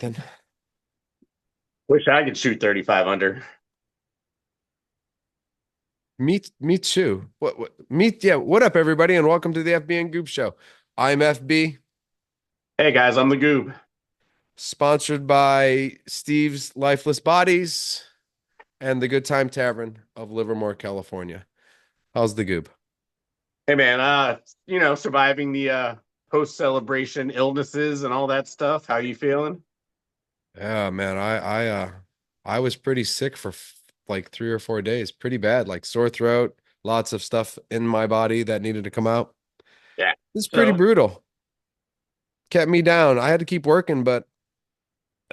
then. Wish I could shoot 35 under. Me too. Yeah, what up, everybody, and welcome to the FB and Goop Show. I'm FB, Hey guys, I'm the Goob. sponsored by Steve's Lifeless Bodies and the Good Time Tavern of Livermore, California. How's the Goob? Hey man, surviving the post-celebration illnesses and all that stuff. How you feeling? Yeah, man, I was pretty sick for like 3 or 4 days. Pretty bad, like sore throat, lots of stuff in my body that needed to come out. Yeah. It's pretty So, brutal. Kept me down. I had to keep working, but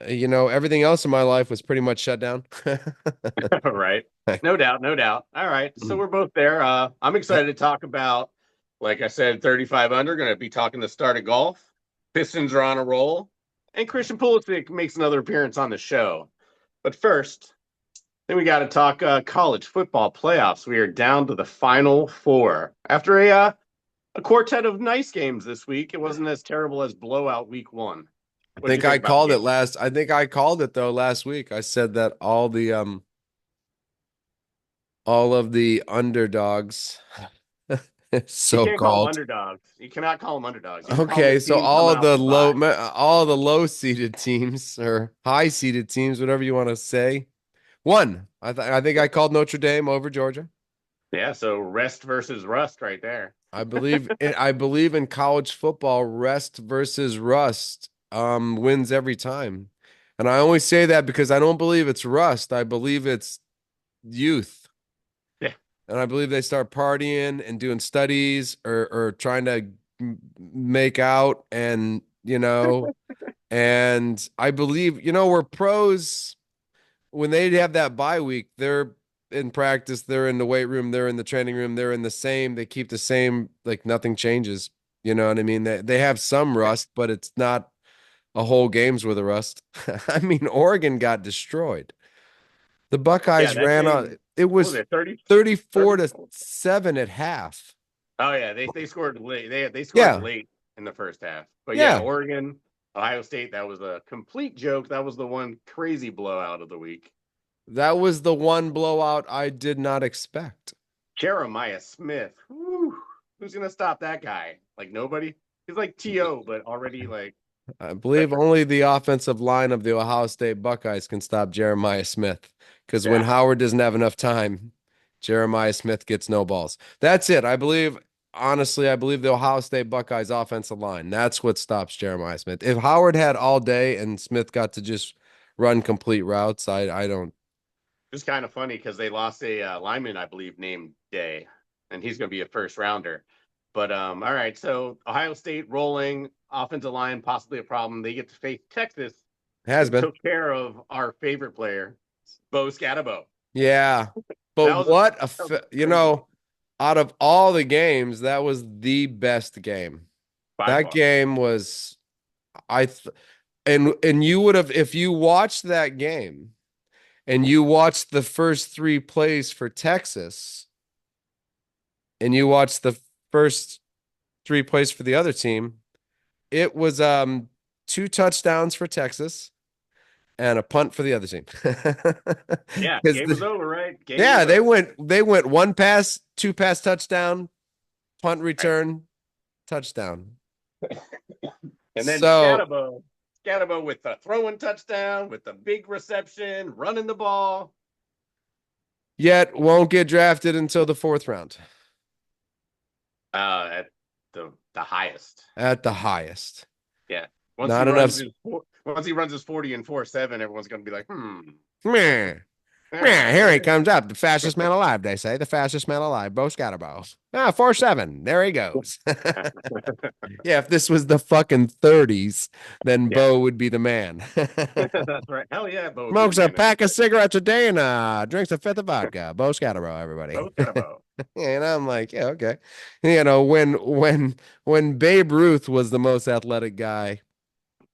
everything else in my life was pretty much shut down. right. No doubt, no doubt. All right. So we're both there. I'm excited to talk about, like I said, 35 under. Going to be talking the start of golf. Pistons are on a roll, and Christian Pulisic makes another appearance on the show. But first, then we got to talk college football playoffs. We are down to the final four after a quartet of nice games this week. It wasn't as terrible as blowout week one. What'd you think about the game? I think I called it though last week. I said that all of the underdogs, You so can't call them called. underdogs. You cannot call them underdogs. You can call them the Okay, so team coming off the bye. all the low seeded teams or high seeded teams, whatever you want to say, won. I think Yeah. I called Notre Dame over Georgia. Yeah. So rest versus rust right there. I believe in college football, rest versus rust wins every time. And I only say that because I don't believe it's rust. I believe it's youth. Yeah. And I believe they start partying and doing studies or trying to make out and I believe, where pros when they have that bye week, they're in practice, they're in the weight room, they're in the training room, they're in the same, they keep the same, like nothing changes. You know what I mean? They have some Yeah. rust, but it's not a whole game's worth of rust. I mean, Oregon got destroyed. The Yeah. Buckeyes That ran out. game, It what was was it, 30, 34 30? to 7 at half. Oh, yeah. They scored late. They scored Yeah. late in the first half. But yeah, Yeah. Oregon, Ohio State, that was a complete joke. That was the one crazy blowout of the week. That was the one blowout I did not expect. Jeremiah Smith. Whew, who's gonna stop that guy? Like nobody. He's like To, but already like I believe veteran. only the offensive line of the Ohio State Buckeyes can stop Jeremiah Smith because when Yeah, Howard doesn't have enough time, Jeremiah Smith gets no balls. That's it. Honestly, I believe the Ohio State Buckeyes offensive line. That's what stops Jeremiah Smith. If Howard had all day and Smith got to just run complete routes, I don't. it's kind of funny because they lost a lineman, I believe, named Day, and he's gonna be a first rounder. But all right. So Ohio State rolling offensive line, possibly a problem. They get to face Texas, Has who been. took care of our favorite player, Bo Scatabo. Yeah. But That was a that was crazy out of all the games, that was the best game. by That far. game was I th and you would have if you watched that game and you watched the first three plays for Texas and you watched the first three plays for the other team, it was two touchdowns for Texas and a punt for the other team. Yeah, Because game was over, right? Game yeah, was over. they went one pass, two pass touchdown, punt Right. return, touchdown. And then So Scatabo with the throwing touchdown, with the big reception, running the ball. yet won't get drafted until the fourth round At the highest. at the highest. Yeah. Not enough. Once he runs his 40 and 4.7, everyone's gonna be like, Meh. Meh, here he comes up. The fastest man alive, they say. The fastest man alive. Bo Scatterbo. 4.7. There he goes. Yeah, if this was the fucking 30s, then yeah. Bo would be the man. That's right. Hell yeah, Bo would be the Smokes a man in the pack of cigarettes a day and drinks a fifth of vodka. Bo Scatterbo, everybody. Bo Scatabo. And I'm like, yeah, okay. When Babe Ruth was the most athletic guy,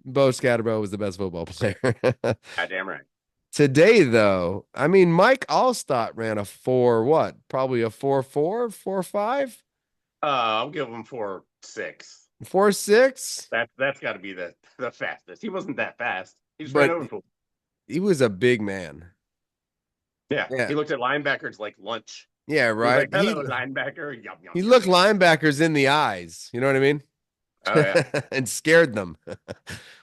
Bo Scatterbo was the best football player. Goddamn right. Today, though, I mean, Mike Allstott ran a four, what? Probably a 4.4, 4.5, I'll give him 4.6. 4.6. That's got to be the fastest. He wasn't that fast. He just ran but over for. he was a big man. Yeah, Yeah. he looked at linebackers like lunch. Yeah, He was right. like, "Hello, linebacker." Yum yum He yum looked yum. linebackers in the eyes. You know what I mean? Oh yeah, And scared them.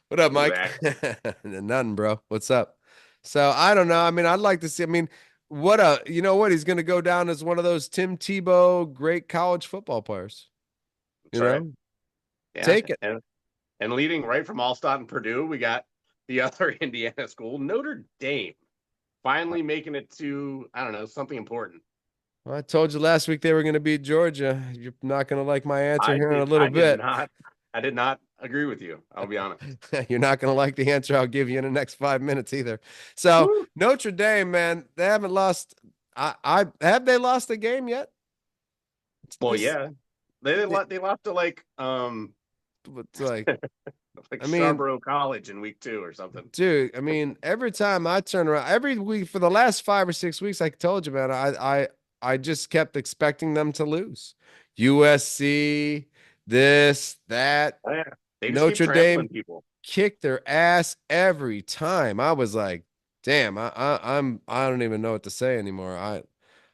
What up, Mike? exactly. Nothing, bro. What's up? So I don't know. I mean, I'd like to see. I mean, you know what? He's going to go down as one of those Tim Tebow great college football players. That's You right. know, Yeah, take it. and leading right from Allstott and Purdue, we got the other Indiana school, Notre Dame, finally making it to I don't know something important. Well, I told you last week they were going to beat Georgia. You're not going to like my answer here in a little I did bit. not I did not agree with you. I'll be honest. You're not going to like the answer I'll give you in the next 5 minutes either. So Woo. Notre Dame, man, they haven't lost. I have they lost a game yet? Well, This yeah, they lost to it's like, like I mean, Scarborough College in week 2 or something. dude, I mean, every time I turn around, every week for the last 5 or 6 weeks, I told you, man, I just kept expecting them to lose. USC, this, that, Oh, yeah, they just keep Notre trampling Dame people. kicked their ass every time. I was like, damn, I don't even know what to say anymore.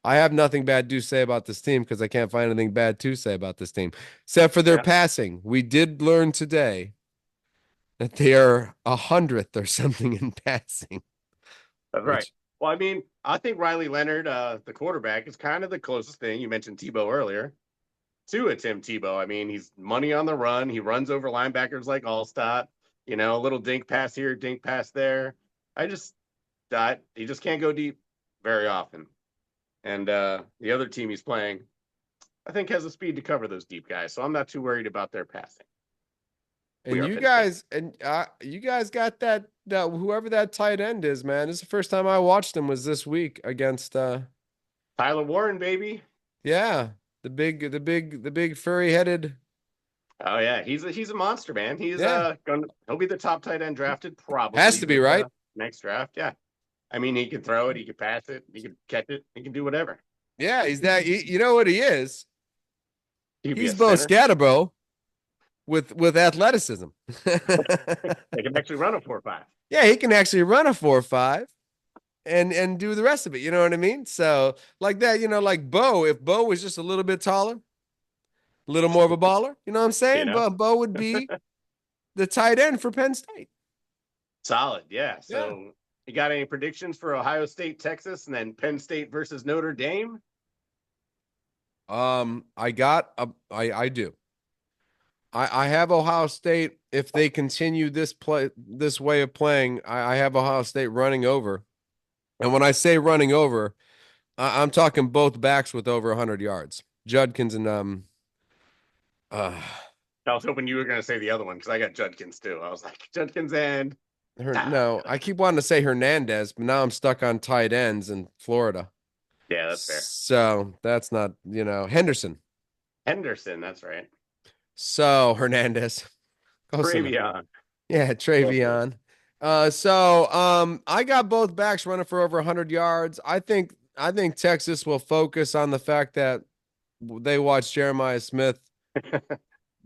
I have nothing bad to say about this team because I can't find anything bad to say about this team, except for their Yeah, passing. We did learn today that they are 100th or something in passing, that's right. which Well, I mean, I think Riley Leonard, the quarterback, is kind of the closest thing. You mentioned Tebow earlier to a Tim Tebow. I mean, he's money on the run. He runs over linebackers like Allstott. A little dink pass here, dink pass there. I just he just can't go deep very often. And the other team he's playing, I think, has the speed to cover those deep guys. So I'm not too worried about their passing. We and are Penn State. you guys got that whoever that tight end is, man. This is the first time I watched him was this week against Tyler Warren, baby. yeah, the big furry headed. Oh yeah, he's a monster, man. He's Yeah, he'll be the top tight end drafted has probably to be this right. next draft. Yeah, I mean he can throw it, he can pass it, he can catch it, he can do whatever. Yeah, you know what he is? He could be He's a Bo center. Scatterbo with athleticism. They can actually run a 4.5. Yeah, he can actually run a 4.5 and do the rest of it. You know what I mean? So like that, like Bo, if Bo was just a little bit taller, a little more of a baller, you know what I'm You saying? know, But Bo would be the tight end for Penn State. solid. Yeah. Yeah. So you got any predictions for Ohio State, Texas, and then Penn State versus Notre Dame? I do. I have Ohio State if they continue this way of playing. I have Ohio State running over. And when I say running over, I'm talking both backs with over 100 yards. Judkins and uh I was hoping you were going to say the other one because I got Judkins too. I was like Judkins and no, I keep wanting to say Hernandez, but now I'm stuck on tight ends in Florida. yeah, that's fair. So that's not, Henderson. Henderson, that's right. So Hernandez. Close enough. Travion. Yeah, Close enough. Travion. I got both backs running for over 100 yards. I think Texas will focus on the fact that they watched Jeremiah Smith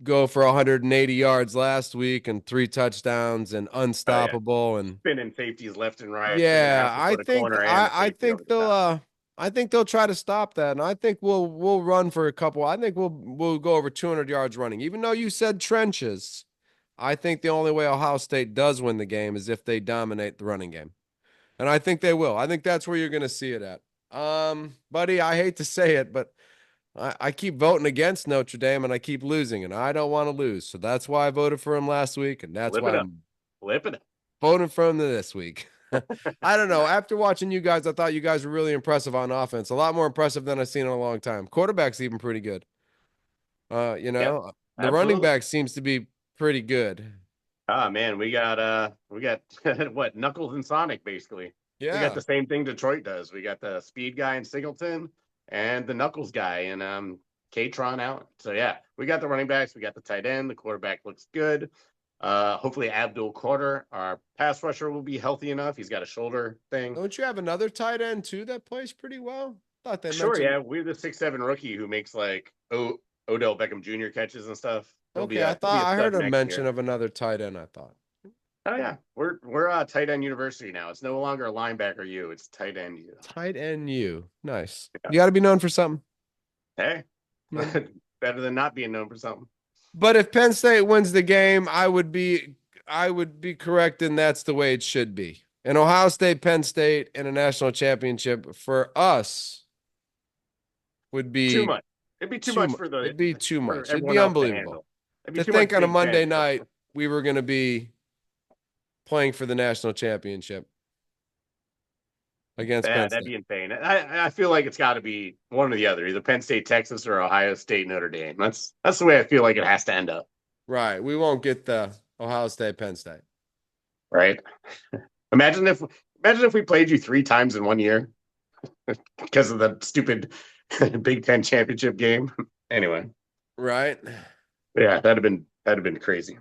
go for 180 yards last week and 3 touchdowns and Oh yeah, unstoppable and spinning safeties left and right. They're gonna yeah, have to put a corner and a safety over the top. I think they'll try to stop that, and I think we'll run for a couple. I think we'll go over 200 yards running. Even though you said trenches, I think the only way Ohio State does win the game is if they dominate the running game, and I think they will. I think that's where you're going to see it at. Buddy, I hate to say it, but I keep voting against Notre Dame, and I keep losing, and I don't want to lose. So that's why I voted for him last week, and that's Flip why it up. I'm Flip it up. voting for him this week. I don't know. After watching you guys, I thought you guys were really impressive on offense. A lot more impressive than I've seen in a long time. Quarterback's even pretty good. Yep, The running absolutely. back seems to be pretty good. Ah man, we got what Knuckles and Sonic basically. We got Yeah. the same thing Detroit does. We got the speed guy in Singleton and the Knuckles guy in Katron out. So yeah, we got the running backs, we got the tight end, the quarterback looks good. Hopefully Abdul Carter, our pass rusher, will be healthy enough. He's got a shoulder thing. Don't you have another tight end too that plays pretty well? Thought they Sure, mentioned. yeah, we're the 6'7" rookie who makes like Odell Beckham Jr. catches and stuff. He'll be Okay, I a he'll be thought a I heard stud a next mention year. of another tight end, I thought. Oh yeah, we're tight end university now. It's no longer a linebacker U, it's tight end U. Tight end you. Nice. Yeah. You got to be known for something. Hey, You know? better than not being known for something. But if Penn State wins the game, I would be correct, and that's the way it should be. And Ohio State, Penn State in a national championship for us would Too be much. It'd be too too much much. for the It'd be too for much. It'd be everyone else to unbelievable handle. It'd be to too much think on a Big Ten Monday stuff. night we were going to be playing for the national championship against Yeah, Penn that'd State. be insane. I feel like it's got to be one or the other, either Penn State, Texas, or Ohio State, Notre Dame. That's the way I feel like it has to end up, Right. We won't get the Ohio State, Penn State. right? Imagine if imagine if we played you 3 times in one year because of the stupid Big Ten championship game. Anyway, Right. yeah, that'd have been crazy,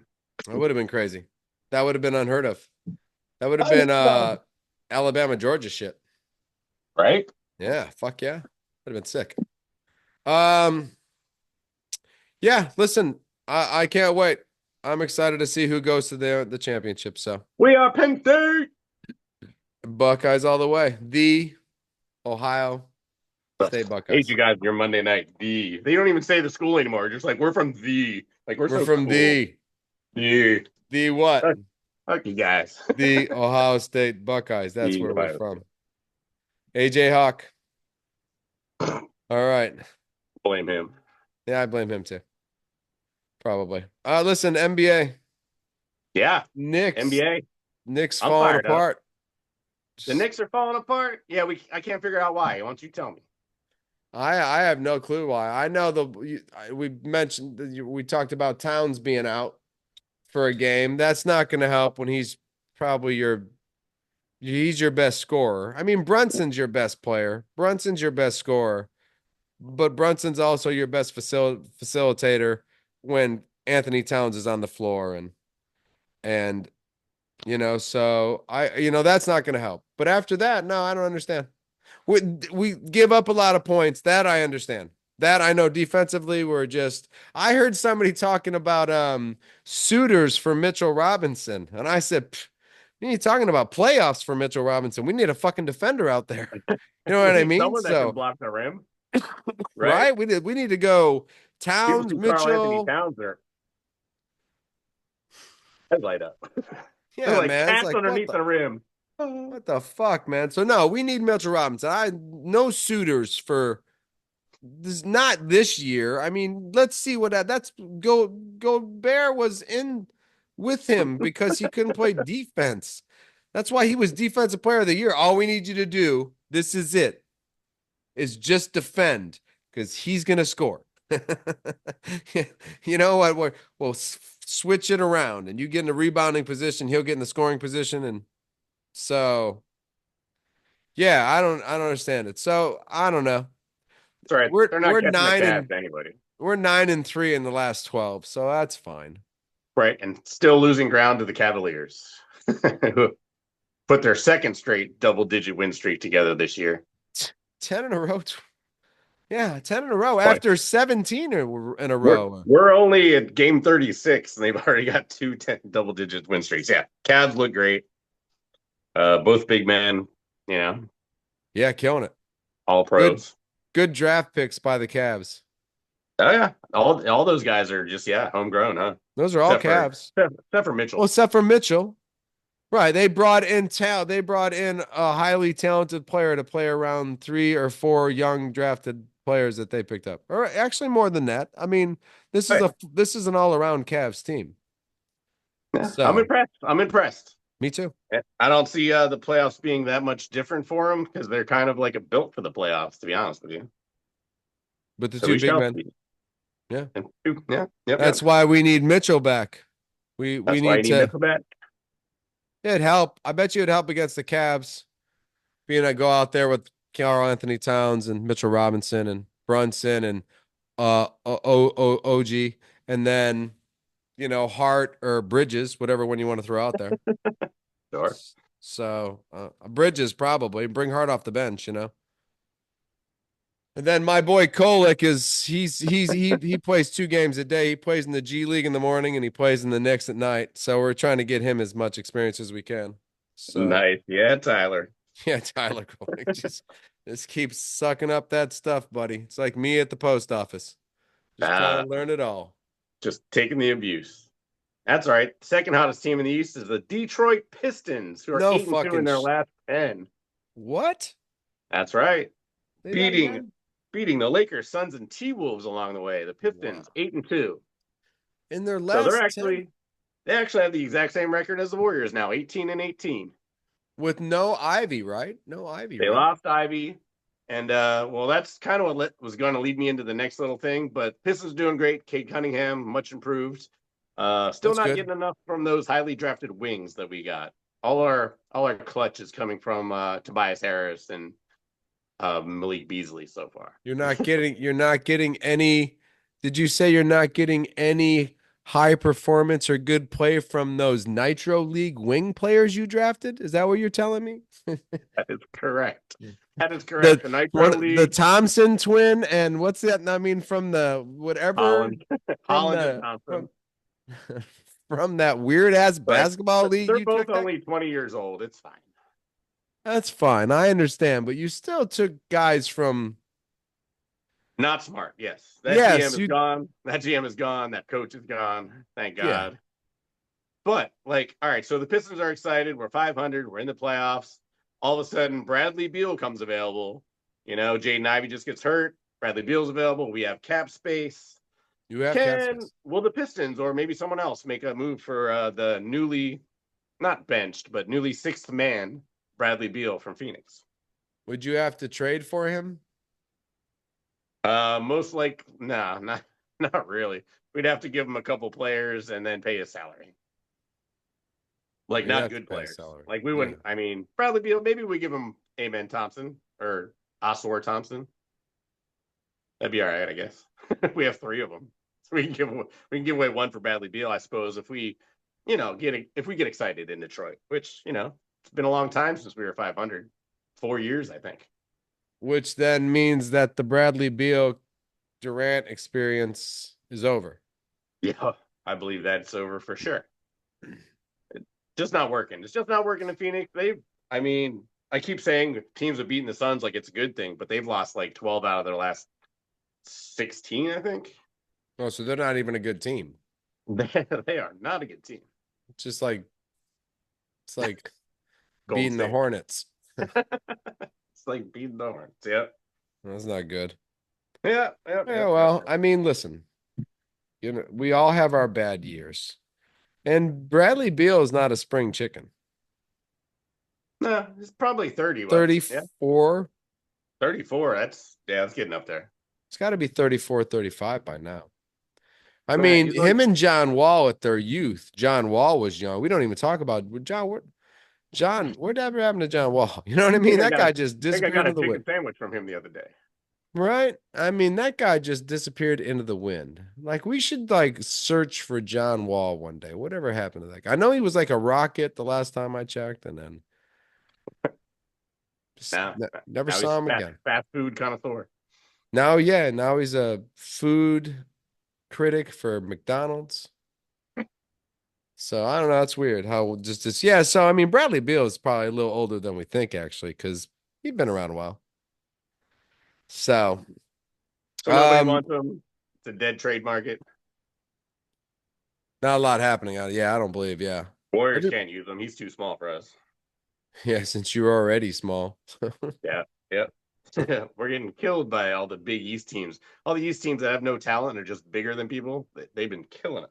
That would have been crazy. That would have been unheard of. That would have been Alabama, Georgia shit. right? Yeah, fuck yeah. Would have been sick. Um, yeah, listen, I can't wait. I'm excited to see who goes to the championship. So We are Penn State. Buckeyes all the way. The Ohio State Hate you Buckeyes. guys. Your Monday night. They don't even say the school anymore. Just like we're from like we're We're so from cool. The the what? fuck you guys. The Ohio State Buckeyes. That's The where we're Ohio from. AJ Hawk. All right. Blame him. Yeah, I blame him too. Probably. Listen, NBA. Yeah, Knicks. NBA. Knicks I'm falling fired up. apart. The Knicks are falling apart. Yeah, I can't figure out why. Why don't you tell me? I have no clue why. I know we mentioned we talked about Towns being out for a game. That's not going to help when probably he's your best scorer. I mean, Brunson's your best player. Brunson's your best scorer, but Brunson's also your best facilitator when Anthony Towns is on the floor and so that's not going to help. But after that, no, I don't understand. We give up a lot of points. That I understand. That I know defensively I heard somebody talking about suitors for Mitchell Robinson. And I said, "You ain't talking about playoffs for Mitchell Robinson. We need a fucking defender out there." You know We what I need mean? someone that can So, block the rim, right? right? We need to go People Towns, see Carl Anthony Mitchell. Towns there. I'd light up. They're Yeah, like man. It's cats like underneath the rim. what the fuck, man? So no, we need Mitchell Robinson. No suitors for this not this year. I mean, let's see that's go Bear was in with him because he couldn't play defense. That's why he was defensive player of the year. All we need you to do, this is it, is just defend because he's gonna score. You know what? We'll switch it around and you get in the rebounding position, he'll get in the scoring position. And so yeah, I don't understand it. So I don't know. That's right. We're They're not we're catching the nine Cavs and to anybody. we're 9-3 in the last 12, so that's fine. Right. And still losing ground to the Cavaliers, who put their second straight double digit win streak together this year. 10 in a row. Yeah, 10 in a row But after 17 in a we're row. we're only at game 36 and they've already got double digit win streaks. Yeah. Cavs look great. Both big men, you know, Yeah, killing it. all Good pros. good draft picks by the Cavs. Oh yeah. All those guys are just homegrown, huh? Those are all Except for Cavs. except for Well, Mitchell. except for Mitchell. Right. They brought in a highly talented player to play around 3 or 4 young drafted players that they picked up. Or actually more than that. I mean, Hey, this is an all-around Cavs team. yeah, I'm So, impressed. I'm impressed. me too. I don't see the playoffs being that much different for them because they're kind of like a built for the playoffs, to be honest with you. But the So two we big shall men. see. Yeah. And yeah, yep, That's yep. why we need Mitchell back. We That's why you need need to. Mitchell back. It'd help. I bet you it'd help against the Cavs. Being I go out there with Carl Anthony Towns and Mitchell Robinson and Brunson and OG, and then Hart or Bridges, whatever one you want to throw out there. Sure. So Bridges probably bring Hart off the bench. And then my boy Kolek is he plays 2 games a day. He plays in the G League in the morning and he plays in the Knicks at night. So we're trying to get him as much experience as we can. So Nice. Yeah, Tyler. yeah, Tyler Kolek just keeps sucking up that stuff, buddy. It's like me at the post office, just trying Uh, to learn it all. just taking the abuse. That's right. Second hottest team in the East is the Detroit Pistons, who are No 8-2 in fucking their last 10. what? That's right. Say that Beating again. beating the Lakers, Suns, and T-Wolves along the way. The Wow. Pistons 8-2. In their So last 10 they actually have the exact same record as the Warriors now, 18-18. with no Ivy, right? No Ivy, They right? lost Ivy. And well, that's kind of what was going to lead me into the next little thing. But Pistons doing great. Cade Cunningham, much improved. Still That's not good. getting enough from those highly drafted wings that we got. All our clutch is coming from Tobias Harris and Malik Beasley so far. You're not getting any. Did you say you're not getting any high performance or good play from those Nitro League wing players you drafted? Is that what you're telling me? That is correct. That is correct. The The Nitro the League, Thompson twin and what's that? I mean, from the whatever Holland, from Holland and the Thompson. from from that weird ass But basketball league they're you both took that. only 20 years old. It's fine. That's fine. I understand, but you still took guys from Not smart. Yes. That GM yes, is you gone. That GM is gone. That coach is gone. Thank yeah. God. But like, all right, so the Pistons are excited. We're 500. We're in the playoffs. All of a sudden, Bradley Beal comes available. Jaden Ivey just gets hurt. Bradley Beal's available. We have cap space. You have cap Can space. will the Pistons or maybe someone else make a move for the newly not benched but newly sixth man Bradley Beal from Phoenix? Would you have to trade for him? Most like nah, not not really. We'd have to give him a couple players and then pay his salary. Like You'd not have to good pay a players. salary. Like we Yeah. wouldn't. I mean, Bradley Beal. Maybe we give him Amen Thompson or Osor Thompson. That'd be all right, I guess. We have three of them, so we can give away one for Bradley Beal, I suppose. If we, if we get excited in Detroit, which it's been a long time since we were 500, 4 years, I think. Which then means that the Bradley Beal Durant experience is over. Yeah, I believe that's over for sure. It's just not working. It's just not working in Phoenix. I mean, I keep saying teams have beaten the Suns like it's a good thing, but they've lost like 12 out of their last 16, I think. Oh, so they're not even a good team. They are not a good team. It's just like it's like Golden beating the State. Hornets. It's like beating the Hornets. Yeah. That's not good. Yeah. Yeah. Yeah, Yeah. well, I mean, listen, we all have our bad years. And Bradley Beal is not a spring chicken. No, it's probably 30. What? Yeah. 34. 34. That's getting up there. It's got to be 34, 35 by now. I Right. mean, He's like, him and John Wall at their youth. John Wall was young. We don't even talk about John, whatever happened to John Wall? You know what I I mean? think I That got a, guy just I think I disappeared got a into the chicken wind. sandwich from him the other day. Right? I mean, that guy just disappeared into the wind. Like we should like search for John Wall one day. Whatever happened to that guy? I know he was like a rocket the last time I checked, and then just Now, never now saw he's him again. fast food connoisseur. Now, yeah, now he's a food critic for McDonald's. So I don't know. That's weird. How just this? Yeah. So I mean, Bradley Beal is probably a little older than we think, actually, because he's been around a while. So, So nobody um, wants him. It's a dead trade market. not a lot happening out. Yeah, I don't believe. Yeah, Warriors Every, can't use him. He's too small for us. yeah. Since you're already small, Yeah. Yeah. We're getting killed by all the big East teams. All the East teams that have no talent and are just bigger than people, they've been killing us.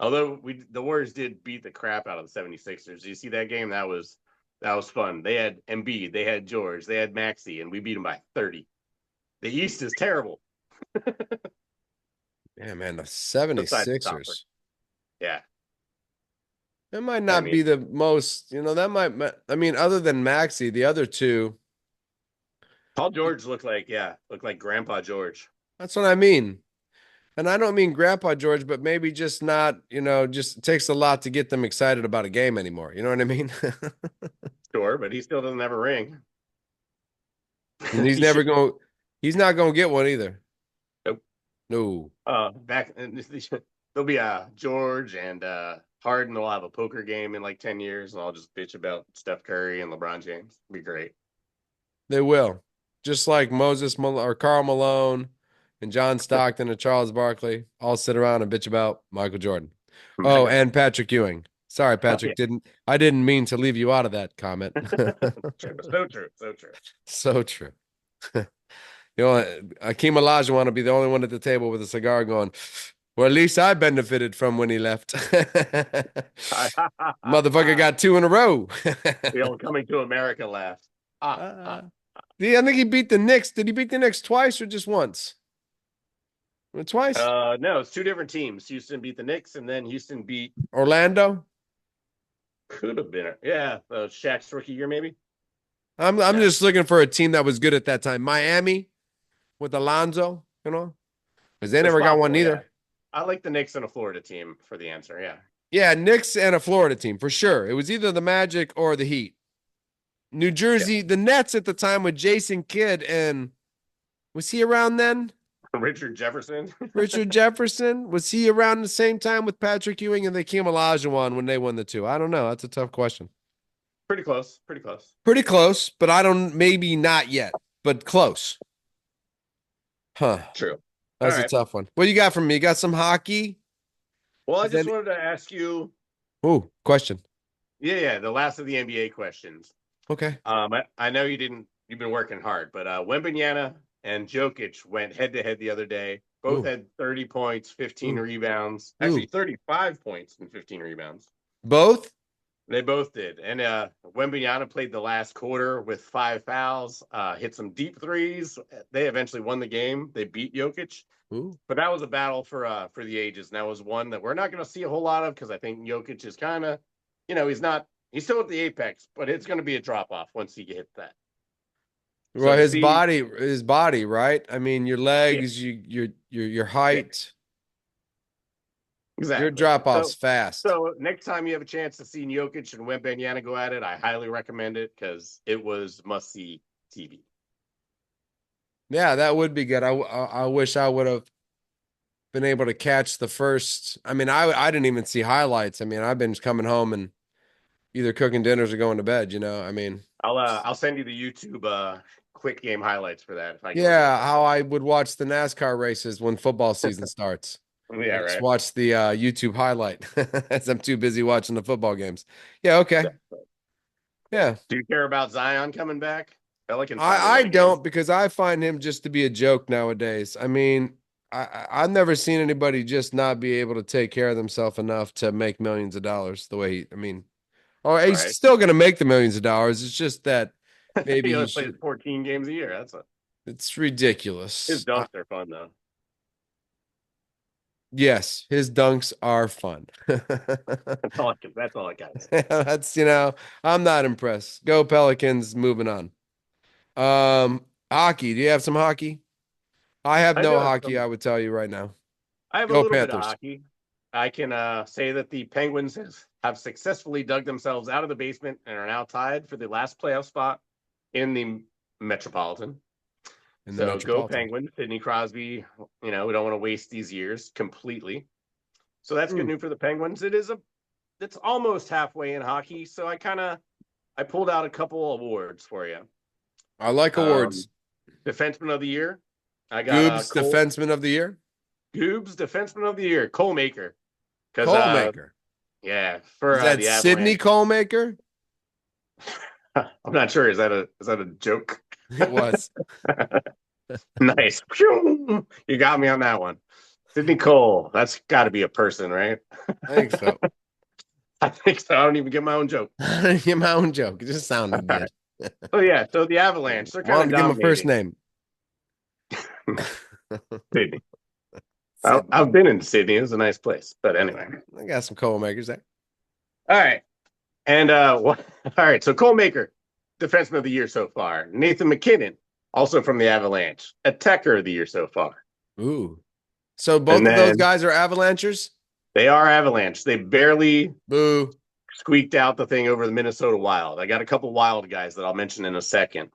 Although the Warriors did beat the crap out of the 76ers. You see that game? That was fun. They had Embiid, they had George, they had Maxey, and we beat them by 30. The East is terrible. yeah, man. The Besides the top. 76ers. Yeah. That might I not mean, be the most. That might. I mean, other than Maxi, the other two. Paul George looked like Grandpa George. That's what I mean. And I don't mean Grandpa George, but maybe just not, just it takes a lot to get them excited about a game anymore. You know what I mean? Sure, but he still doesn't have a ring. And he's He never should going. He's not gonna get one either. Nope. No. Back there'll be George and Harden will have a poker game in like 10 years, and I'll just bitch about Steph Curry and LeBron James. It'll be great. They will. Just like or Carl Malone and John Stockton and Charles Barkley all sit around and bitch about Michael Jordan. My Oh, God. and Patrick Ewing. Sorry, Oh, yeah. Patrick. I didn't mean to leave you out of that comment. True. So true. So true. So true. You know, Akeem Olajuwon to be the only one at the table with a cigar going, well, at least I benefited from when he left. Motherfucker got two in a row. The old coming to America laugh. Ah, ah. uh, I think he beat the Knicks. Did he beat the Knicks twice or just once? Twice? No, it's two different teams. Houston beat the Knicks, and then Houston beat Orlando? could have been yeah, Shaq's rookie year maybe. I'm No, just looking for a team that was good at that time. Miami with Alonzo, because they it's never got one possible. Yeah, either. I like the Knicks and a Florida team for the answer. Yeah, Yeah, Knicks and a Florida team for sure. It was either the Magic or the Heat. New yeah. Jersey, the Nets at the time with Jason Kidd, and was he around then? Richard Jefferson. Richard Jefferson, was he around the same time with Patrick Ewing and they came Olajuwon when they won the two? I don't know. That's a tough question. Pretty close. Pretty close. Pretty close, but I don't. Maybe not yet, but close. Huh? True. All That's a right. tough one. What you got from me? You got some hockey? Well, I Is just that? wanted to ask you. Ooh, question. Yeah, the last of the NBA questions. Okay. I know you didn't. You've been working hard, but Wembanyama and Jokic went head to head the other day. Both Ooh, had 30 points, 15 ooh, rebounds. Actually, ooh. 35 points and 15 rebounds. Both? They both did. And Wembanyama played the last quarter with 5 fouls, hit some deep threes. They eventually won the game. They beat Jokic. Ooh. But that was a battle for the ages. And that was one that we're not going to see a whole lot of because I think Jokic is kind of, he's still at the apex, but it's going to be a drop off once he hits that. So Well, to see his body, right? I mean, your Yeah, legs, your yeah, height, your exactly. drop off's So fast. so next time you have a chance to see Jokic and Wembanyama go at it, I highly recommend it because it was must see TV. Yeah, that would be good. I wish I would have been able to catch the first. I mean, I didn't even see highlights. I mean, I've been coming home and either cooking dinners or going to bed. I mean, I'll send you the YouTube quick game highlights for that if I go again yeah, how someday. I would watch the NASCAR races when football season starts. Yeah, I just right. watch the YouTube highlight as I'm too busy watching the football games. Yeah, okay. Yeah. Do you care about Zion coming back? Pelicans finally I won a game. don't because I find him just to be a joke nowadays. I mean, I've never seen anybody just not be able to take care of themselves enough to make millions of dollars the way I mean, or he's Right. still going to make the millions of dollars. It's just that maybe He he only plays should. 14 games a year. It's His ridiculous. dunks are fun though. Yes, his dunks are fun. That's all I got. That's, I'm not impressed. Go Pelicans, moving on. Hockey. Do you have some hockey? I have I do no have hockey, some. I would tell you right now. I have a Go little bit of Panthers. hockey. I can say that the Penguins have successfully dug themselves out of the basement and are now tied for the last playoff spot in the Metropolitan. In the So go Metropolitan. Penguins. Sidney Crosby. We don't want to waste these years completely. So that's good Mm, news for the Penguins. It's almost halfway in hockey. So I pulled out a couple awards for you. I like Um, awards. Defenseman of the Year. I got Goob's Cole Defenseman of the Year. Goob's Defenseman of the Year, Cole Maker. Because Colemaker. yeah, for Is that the Sydney Avalanche. Colemaker? I'm not sure. Is that a joke? It was. Nice. You got me on that one. Sydney Cole. That's got to be a person, right? I think so. I think so. I don't even get my own joke. My own joke. It just All sounded right. good. Oh yeah. So the Avalanche, they're I kind wanted of to give him a first dominating name. Sydney. Sydney. I've been in Sydney. It's a nice place. But anyway. I got some Colemakers there. All right. And all right. So Cole Maker, defenseman of the year so far. Nathan McKinnon, also from the Avalanche, attacker of the year so far. Ooh. So And both of those then guys are Avalanchers? they are Avalanche. They barely Boo. squeaked out the thing over the Minnesota Wild. I got a couple Wild guys that I'll mention in a second.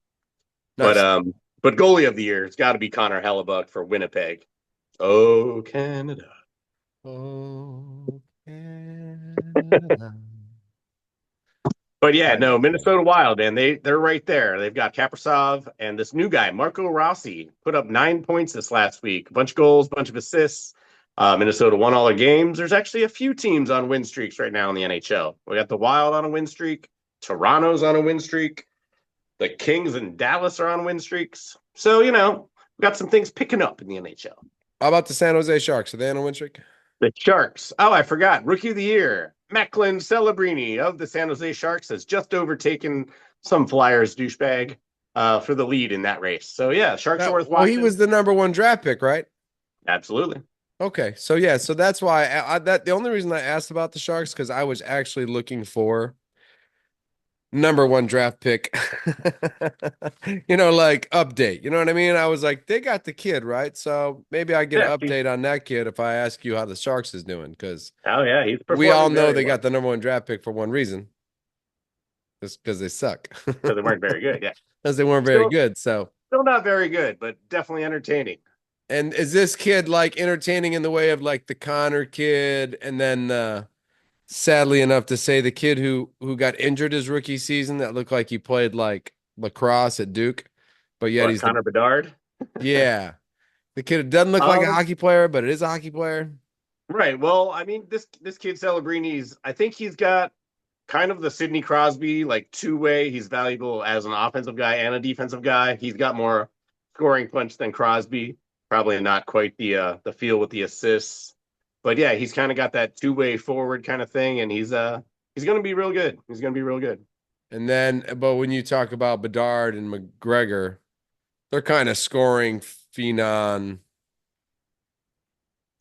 But Nice. But goalie of the year, it's got to be Connor Hellebuck for Winnipeg. Oh, Canada. Oh, Canada. But yeah, God no, damn. Minnesota Wild, man, they're right there. They've got Kaprizov and this new guy, Marco Rossi, put up 9 points this last week. A bunch of goals, bunch of assists. Minnesota won all their games. There's actually a few teams on win streaks right now in the NHL. We got the Wild on a win streak. Toronto's on a win streak. The Kings and Dallas are on win streaks. So, we got some things picking up in the NHL. How about the San Jose Sharks? Are they on a win streak? The Sharks. Oh, I forgot. Rookie of the year. Macklin Celebrini of the San Jose Sharks has just overtaken some Flyers douchebag for the lead in that race. So, yeah, Sharks are worth Well, he watching. was the number one draft pick, right? Absolutely. Okay, so yeah, so that's why that the only reason I asked about the Sharks because I was actually looking for number one draft pick, like update. You know what I mean? I was like, they got the kid, right? So maybe I get an Yeah. update on that kid if I ask you how the Sharks is doing because Oh, yeah. He's we all performing know very they well got the number one draft pick for one reason, just because they suck, because they weren't very good. Yeah. because they weren't very Still, good. So. still not very good, but definitely entertaining. And is this kid like entertaining in the way of like the Connor kid, and then sadly enough to say the kid who got injured his rookie season that looked like he played like lacrosse at Duke, but yet What, he's the Connor Bedard? yeah, the kid doesn't look like a Um, hockey player, but it is a hockey player. right. Well, I mean, this kid Celebrini's, I think he's got kind of the Sidney Crosby, like two-way. He's valuable as an offensive guy and a defensive guy. He's got more scoring punch than Crosby. Probably not quite the feel with the assists, but yeah, he's kind of got that two-way forward kind of thing, and he's going to be real good. He's going to be real good. And then, but when you talk about Bedard and McGregor, they're kind of scoring phenom.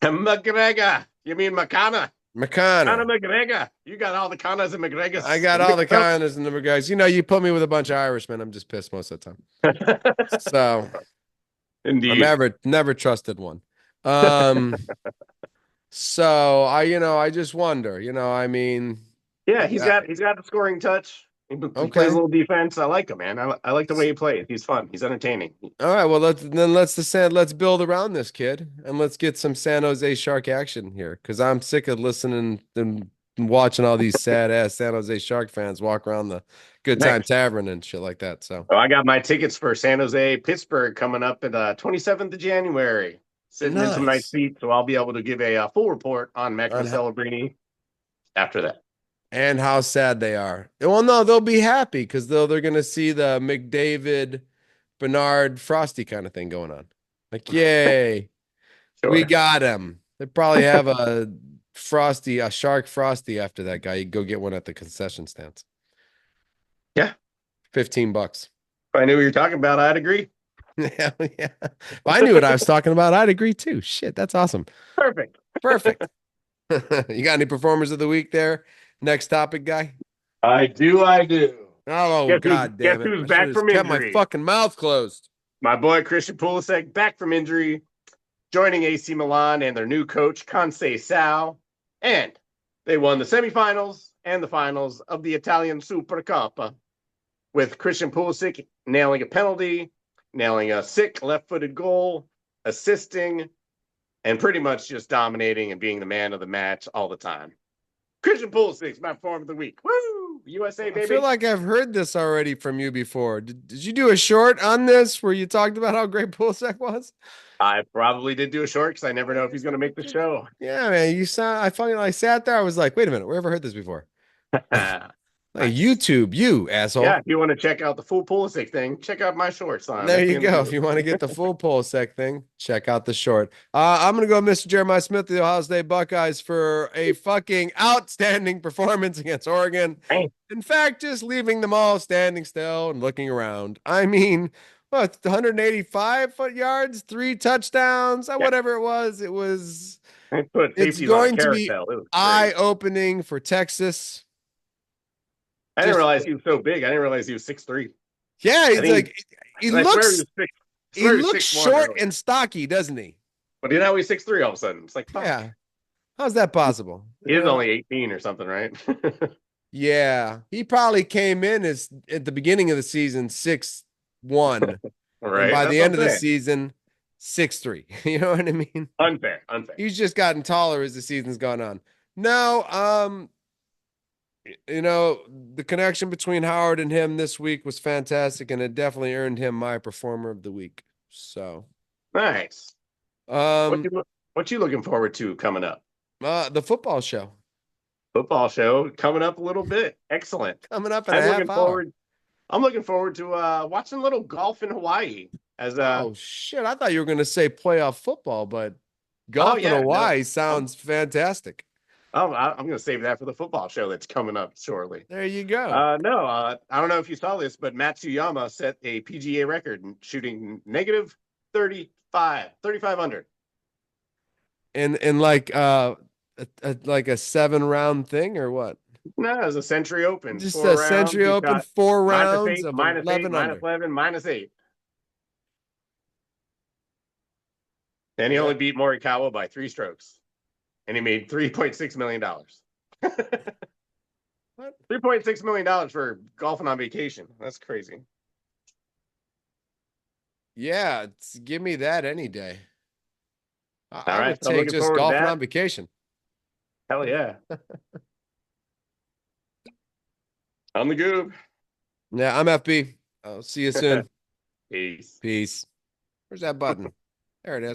McGregor, you mean McCanna? Conor McConnor. McGregor. You got all the Connors and I McGregors got all the mixed up. Connors and the guys. You put me with a bunch of Irishmen. I'm just pissed most of the time. So I Indeed. never trusted one. Um, so I just wonder, I mean, Yeah, you got he's got the scoring touch. He plays a okay. little defense. I like him, man. I like the way he plays. He's fun. He's entertaining. All right, well let's build around this kid and let's get some San Jose Shark action here because I'm sick of listening and watching all these sad ass San Jose Shark fans walk around the Good Time Nice. Tavern and shit like that. So Oh, I got my tickets for San Jose, Pittsburgh coming up at 27th of January. Sitting in some nice nice. seats, so I'll be able to give a full report on Macklin On Celebrini after that. and how sad they are. Well, no, they'll be happy because they're gonna see the McDavid, Bernard, Frosty kind of thing going on. Like, yay, we Sure. got him. They probably have a shark Frosty after that guy. You go get one at the concession stands. Yeah. $15. If I knew what you're talking about, I'd agree. Yeah, yeah. If I knew what I was talking about, I'd agree too. Shit, that's awesome. Perfect. Perfect. You got any performers of the week there? Next topic, guy. I do. Oh, God Guess damn it. who's I should back have from kept my injury? fucking mouth closed. My boy Christian Pulisic back from injury, joining AC Milan and their new coach, Sal. And they won the semifinals and the finals of the Italian Supercoppa with Christian Pulisic nailing a penalty, nailing a sick left-footed goal, assisting, and pretty much just dominating and being the man of the match all the time. Christian Pulisic's my form of the week. Woo! USA, I feel baby. like I've heard this already from you before. Did you do a short on this where you talked about how great Pulisic was? I probably did do a short because I never know if he's going to make the show. Yeah, man. I finally sat there. I was like, wait a minute, where have I heard this before? Like Nice. YouTube, you Yeah, asshole. if you want to check out the full Pulisic thing, check out my shorts on There at the you end of go. the If week. you want to get the full Pulisic thing, check out the short. I'm gonna go Mr. Jeremiah Smith, the Ohio State Buckeyes, for a fucking outstanding performance against Oregon. Hey, In fact, just leaving them all standing still and looking around. I mean, what, 185 foot yards, 3 touchdowns, yeah, whatever it was. I put It's safeties on a going to be carousel. It was great. eye-opening for Texas. I didn't Just realize he was so big. I didn't realize he was 6'3". yeah, I it's think, like he and I swear looks he was 6'1" short earlier. and stocky, doesn't he? But now he's 6'3" all of a sudden. It's like, fuck. Yeah. How's that possible? He is only 18 or something, right? Yeah. He probably came in as at the beginning of the season 6'1", All And right. by That's the what end I'm of the saying. season, 6'3". You know what I mean? Unfair. Unfair. He's just gotten taller as the season's gone on. No, the connection between Howard and him this week was fantastic, and it definitely earned him my performer of the week. So, Nice. What um, you what you looking forward to coming up? the football show Football show coming up a little bit. Excellent. coming up in a I'm half looking hour. forward. I'm looking forward to watching a little golf in Hawaii. As Oh shit! I thought you were going to say playoff football, but oh golf in yeah, no, Hawaii I'm sounds fantastic. I'm going to save that for the football show that's coming up shortly. There you go. No, I don't know if you saw this, but Matsuyama set a PGA record in shooting negative 35 under. And like a 7 round thing or what? No, it was a Century Open, Just four a rounds. Century He Open, shot 4 rounds minus eight, of minus eight, 11 minus under. 11, -8. And he only Yeah. beat Morikawa by 3 strokes. And he made $3.6 million. What? $3.6 million for golfing on vacation. That's crazy. Yeah, give me that any day. All I right. would So I'm take looking just forward to golfing that. on vacation. Hell yeah. I'm the goob. Yeah, I'm FB. I'll see you soon. Peace. Peace. Where's that button? There it is.